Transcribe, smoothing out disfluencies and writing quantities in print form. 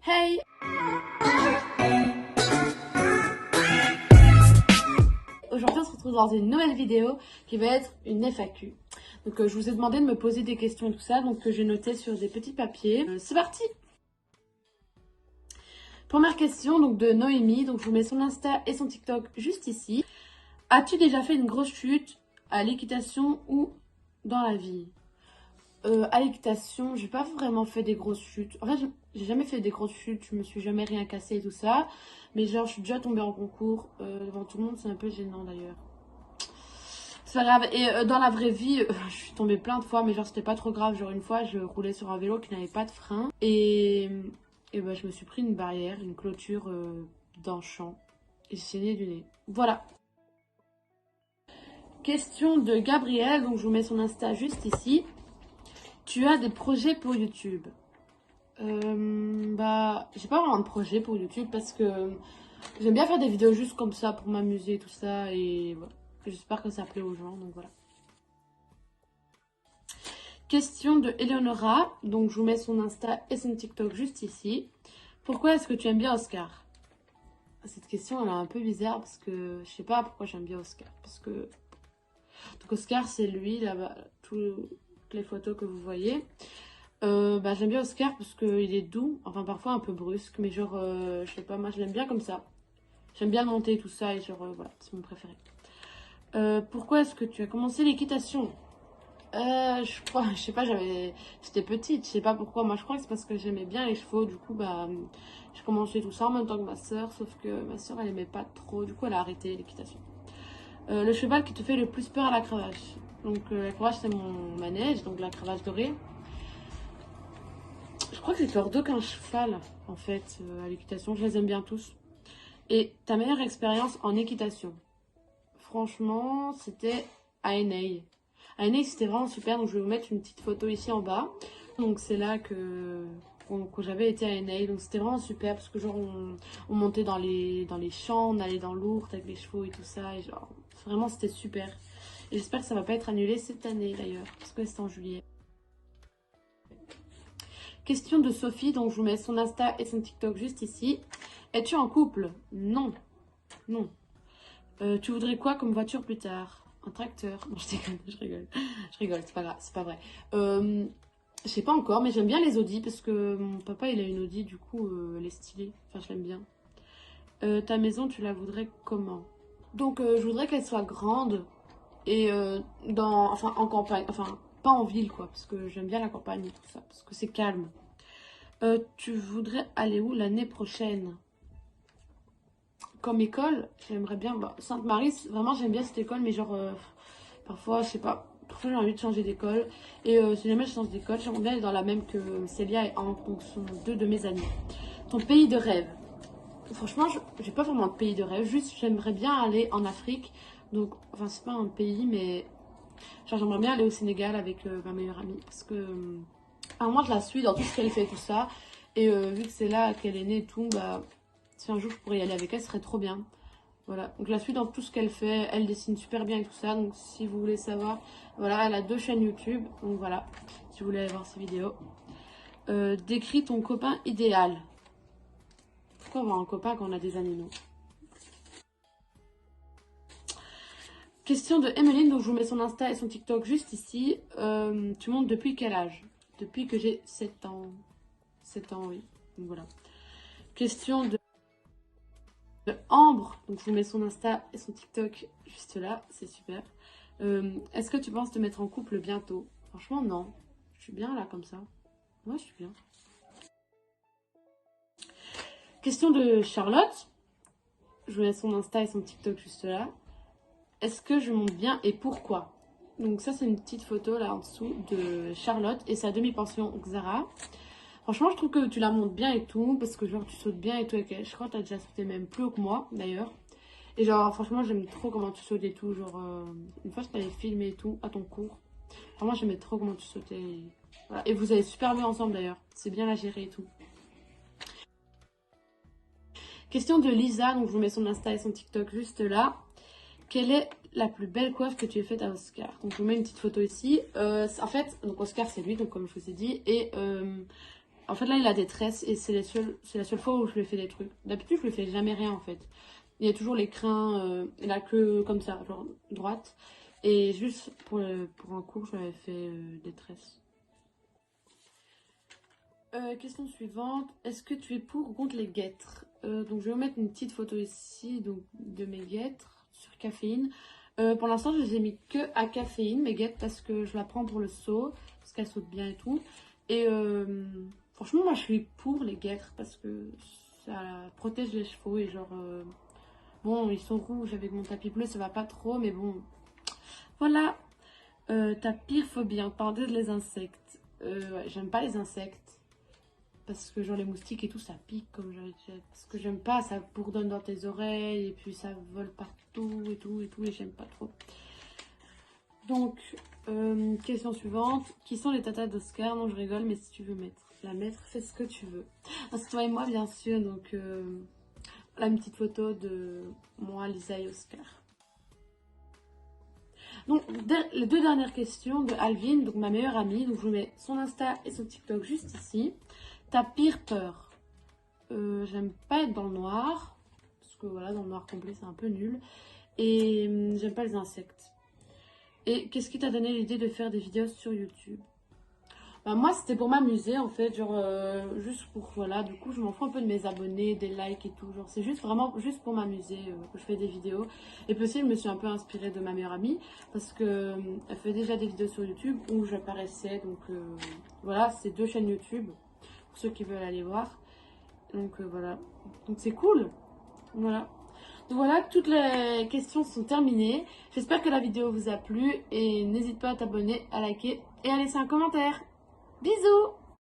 Hey! Aujourd'hui on se retrouve dans une nouvelle vidéo qui va être une FAQ. Donc je vous ai demandé de me poser des questions et tout ça, donc j'ai noté sur des petits papiers. C'est parti! Première question donc de Noémie, donc je vous mets son Insta et son TikTok juste ici. As-tu déjà fait une grosse chute à l'équitation ou dans la vie? À l'équitation, j'ai pas vraiment fait des grosses chutes. En fait, j'ai jamais fait des grosses chutes, je me suis jamais rien cassé et tout ça. Mais genre, je suis déjà tombée en concours devant tout le monde, c'est un peu gênant d'ailleurs. C'est pas grave. Et dans la vraie vie, je suis tombée plein de fois, mais genre, c'était pas trop grave. Genre, une fois, je roulais sur un vélo qui n'avait pas de frein. Et bah, je me suis pris une barrière, une clôture d'un champ. Et j'ai saigné du nez. Voilà. Question de Gabriel, donc je vous mets son Insta juste ici. Tu as des projets pour YouTube? Bah, j'ai pas vraiment de projet pour YouTube parce que j'aime bien faire des vidéos juste comme ça pour m'amuser et tout ça. Et voilà. J'espère que ça plaît aux gens, donc voilà. Question de Eleonora, donc je vous mets son Insta et son TikTok juste ici. Pourquoi est-ce que tu aimes bien Oscar? Cette question elle est un peu bizarre parce que je sais pas pourquoi j'aime bien Oscar. Parce que donc Oscar c'est lui là-bas, toutes les photos que vous voyez. Bah, j'aime bien Oscar parce qu'il est doux, enfin parfois un peu brusque, mais genre, je sais pas, moi je l'aime bien comme ça. J'aime bien le monter tout ça et genre, voilà, c'est mon préféré. Pourquoi est-ce que tu as commencé l'équitation? Je crois, je sais pas, j'étais petite, je sais pas pourquoi. Moi je crois que c'est parce que j'aimais bien les chevaux, du coup, bah, j'ai commencé tout ça en même temps que ma soeur, sauf que ma soeur elle aimait pas trop, du coup elle a arrêté l'équitation. Le cheval qui te fait le plus peur à la cravache. Donc la cravache c'est mon manège, donc la cravache dorée. Je crois que j'ai peur d'aucun cheval, en fait, à l'équitation. Je les aime bien tous. Et ta meilleure expérience en équitation? Franchement, c'était à Enay. À Enay, c'était vraiment super. Donc, je vais vous mettre une petite photo ici en bas. Donc, c'est là que j'avais été à Enay. Donc, c'était vraiment super parce que, genre, on montait dans les champs, on allait dans l'ourte avec les chevaux et tout ça. Et, genre, vraiment, c'était super. Et j'espère que ça va pas être annulé cette année, d'ailleurs, parce que c'est en juillet. Question de Sophie, donc je vous mets son Insta et son TikTok juste ici. Es-tu en couple? Non. Non. Tu voudrais quoi comme voiture plus tard? Un tracteur? Non, je déconne, je rigole. Je rigole, c'est pas grave, c'est pas vrai. Je sais pas encore, mais j'aime bien les Audi parce que mon papa il a une Audi, du coup elle est stylée. Enfin, je l'aime bien. Ta maison, tu la voudrais comment? Donc, je voudrais qu'elle soit grande et enfin, en campagne. Enfin, pas en ville quoi, parce que j'aime bien la campagne et tout ça, parce que c'est calme. Tu voudrais aller où l'année prochaine? Comme école, j'aimerais bien. Bah, Sainte-Marie, vraiment j'aime bien cette école, mais genre, parfois, je sais pas, parfois j'ai envie de changer d'école. Et si jamais je change d'école, j'aimerais bien aller dans la même que Célia et Anne, donc ce sont deux de mes amis. Ton pays de rêve? Franchement, j'ai pas vraiment de pays de rêve, juste j'aimerais bien aller en Afrique. Donc, enfin, c'est pas un pays, mais genre, j'aimerais bien aller au Sénégal avec ma meilleure amie. Parce que, moi, je la suis dans tout ce qu'elle fait et tout ça. Et vu que c'est là qu'elle est née et tout, bah, si un jour je pourrais y aller avec elle, ce serait trop bien. Voilà, donc je la suis dans tout ce qu'elle fait. Elle dessine super bien et tout ça. Donc, si vous voulez savoir, voilà, elle a 2 chaînes YouTube. Donc, voilà, si vous voulez aller voir ses vidéos. Décris ton copain idéal. Pourquoi avoir un copain quand on a des animaux? Question de Emeline, donc je vous mets son Insta et son TikTok juste ici. Tu montes depuis quel âge? Depuis que j'ai 7 ans. 7 ans, oui. Donc voilà. Question de Ambre, donc je vous mets son Insta et son TikTok juste là, c'est super. Est-ce que tu penses te mettre en couple bientôt? Franchement, non. Je suis bien là comme ça. Ouais, je suis bien. Question de Charlotte. Je vous mets son Insta et son TikTok juste là. Est-ce que je monte bien et pourquoi? Donc ça c'est une petite photo là en dessous de Charlotte et sa demi-pension Xara. Franchement je trouve que tu la montes bien et tout parce que genre tu sautes bien et tout avec elle. Je crois que tu as déjà sauté même plus haut que moi d'ailleurs. Et genre franchement j'aime trop comment tu sautes et tout. Genre une fois je t'avais filmé et tout à ton cours. Vraiment j'aimais trop comment tu sautais. Voilà. Et vous allez super bien ensemble d'ailleurs. C'est bien la gérer et tout. Question de Lisa, donc je vous mets son Insta et son TikTok juste là. Quelle est la plus belle coiffe que tu aies faite à Oscar? Donc je vous mets une petite photo ici. En fait, donc Oscar c'est lui, donc comme je vous ai dit. Et En fait, là, il a des tresses et c'est la seule fois où je lui fais des trucs. D'habitude, je lui fais jamais rien, en fait. Il y a toujours les crins et la queue comme ça, genre droite. Et juste pour un cours, je lui avais fait des tresses. Question suivante. Est-ce que tu es pour ou contre les guêtres? Donc, je vais vous mettre une petite photo ici donc, de mes guêtres sur caféine. Pour l'instant, je les ai mis que à caféine, mes guêtres, parce que je la prends pour le saut, parce qu'elle saute bien et tout. Et franchement, moi, je suis pour les guêtres, parce que ça protège les chevaux. Et genre, bon, ils sont rouges avec mon tapis bleu, ça va pas trop, mais bon. Voilà. Ta pire phobie, en parenthèse, les insectes. Ouais, j'aime pas les insectes. Parce que genre les moustiques et tout, ça pique comme parce que j'aime pas, ça bourdonne dans tes oreilles et puis ça vole partout et tout et j'aime pas trop. Donc, question suivante. Qui sont les tatas d'Oscar? Non, je rigole, mais si tu veux la mettre, fais ce que tu veux. C'est toi et moi, bien sûr. Donc, voilà une petite photo de moi, Lisa et Oscar. Donc, les deux dernières questions de Alvin, donc ma meilleure amie. Donc, je vous mets son Insta et son TikTok juste ici. Ta pire peur? J'aime pas être dans le noir. Parce que voilà, dans le noir complet, c'est un peu nul. Et j'aime pas les insectes. Et qu'est-ce qui t'a donné l'idée de faire des vidéos sur YouTube? Bah, moi, c'était pour m'amuser en fait. Genre, juste pour. Voilà, du coup, je m'en fous un peu de mes abonnés, des likes et tout. Genre, c'est juste vraiment juste pour m'amuser que je fais des vidéos. Et puis aussi, je me suis un peu inspirée de ma meilleure amie. Parce que elle fait déjà des vidéos sur YouTube où j'apparaissais. Donc, voilà, c'est 2 chaînes YouTube. Pour ceux qui veulent aller voir. Donc voilà, donc c'est cool. Voilà. Donc voilà, toutes les questions sont terminées. J'espère que la vidéo vous a plu et n'hésite pas à t'abonner, à liker et à laisser un commentaire. Bisous!